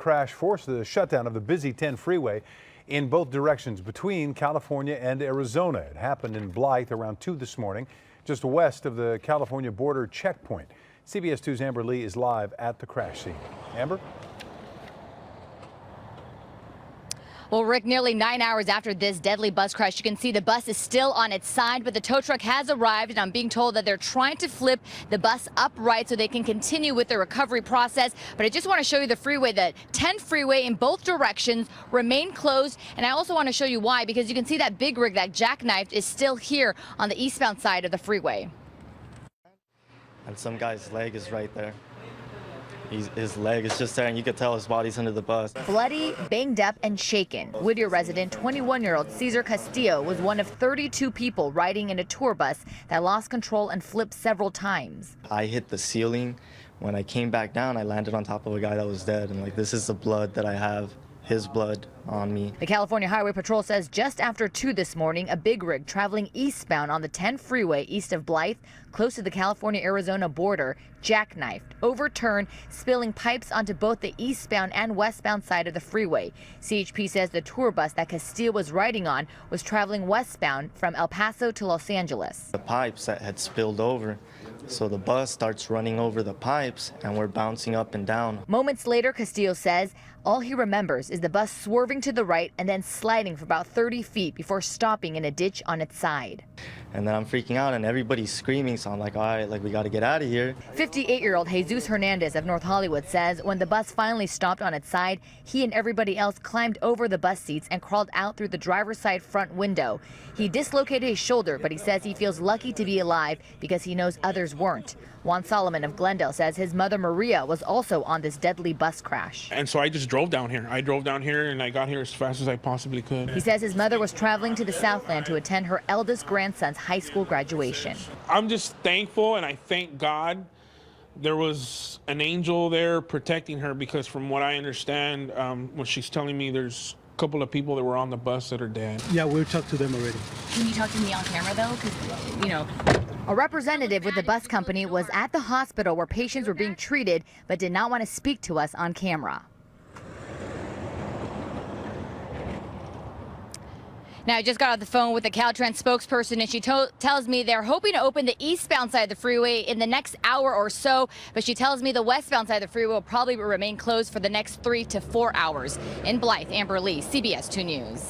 crash forced the shutdown of the busy 10 freeway in both directions between California and Arizona. It happened in Blythe around 2 this morning, just west of the California border checkpoint. CBS 2's Amber Lee is live at the crash scene. Amber? Well, Rick, nearly 9 hours after this deadly bus crash, you can see the bus is still on its side, but the tow truck has arrived, and I'm being told that they're trying to flip the bus upright so they can continue with the recovery process. But I just want to show you the freeway. The 10 freeway in both directions remain closed, and I also want to show you why, because you can see that big rig, that jackknifed, is still here on the eastbound side of the freeway. And some guy's leg is right there. His leg is just there, and you could tell his body's under the bus. Bloody, banged up, and shaken. Whittier resident 21-year-old Cesar Castillo was one of 32 people riding in a tour bus that lost control and flipped several times. I hit the ceiling. When I came back down, I landed on top of a guy that was dead, and this is the blood that I have. His blood on me. The California Highway Patrol says just after 2 this morning, a big rig traveling eastbound on the 10 freeway east of Blythe, close to the California-Arizona border, jackknifed, overturned, spilling pipes onto both the eastbound and westbound side of the freeway. CHP says the tour bus that Castillo was riding on was traveling westbound from El Paso to Los Angeles. The pipes that had spilled over, so the bus starts running over the pipes, and we're bouncing up and down. Moments later, Castillo says all he remembers is the bus swerving to the right and then sliding for about 30 feet before stopping in a ditch on its side. And then I'm freaking out, and everybody's screaming, so I'm like, all right, we got to get out of here. 58-year-old Jesus Hernandez of North Hollywood says when the bus finally stopped on its side, he and everybody else climbed over the bus seats and crawled out through the driver's side front window. He dislocated his shoulder, but he says he feels lucky to be alive because he knows others weren't. Juan Solomon of Glendale says his mother Maria was also on this deadly bus crash. And so I just drove down here. I drove down here and I got here as fast as I possibly could. He says his mother was traveling to the Southland to attend her eldest grandson's high school graduation. I'm just thankful, and I thank God there was an angel there protecting her, because from what I understand, what she's telling me, there's a couple of people that were on the bus that are dead. Yeah, we've talked to them already. Can you talk to me on camera though? Because, you know. A representative with the bus company was at the hospital where patients were being treated, but did not want to speak to us on camera. Now, I just got off the phone with the Caltrans spokesperson, and she tells me they're hoping to open the eastbound side of the freeway in the next hour or so, but she tells me the westbound side of the freeway will probably remain closed for the next 3 to 4 hours. In Blythe, Amber Lee, CBS 2 News.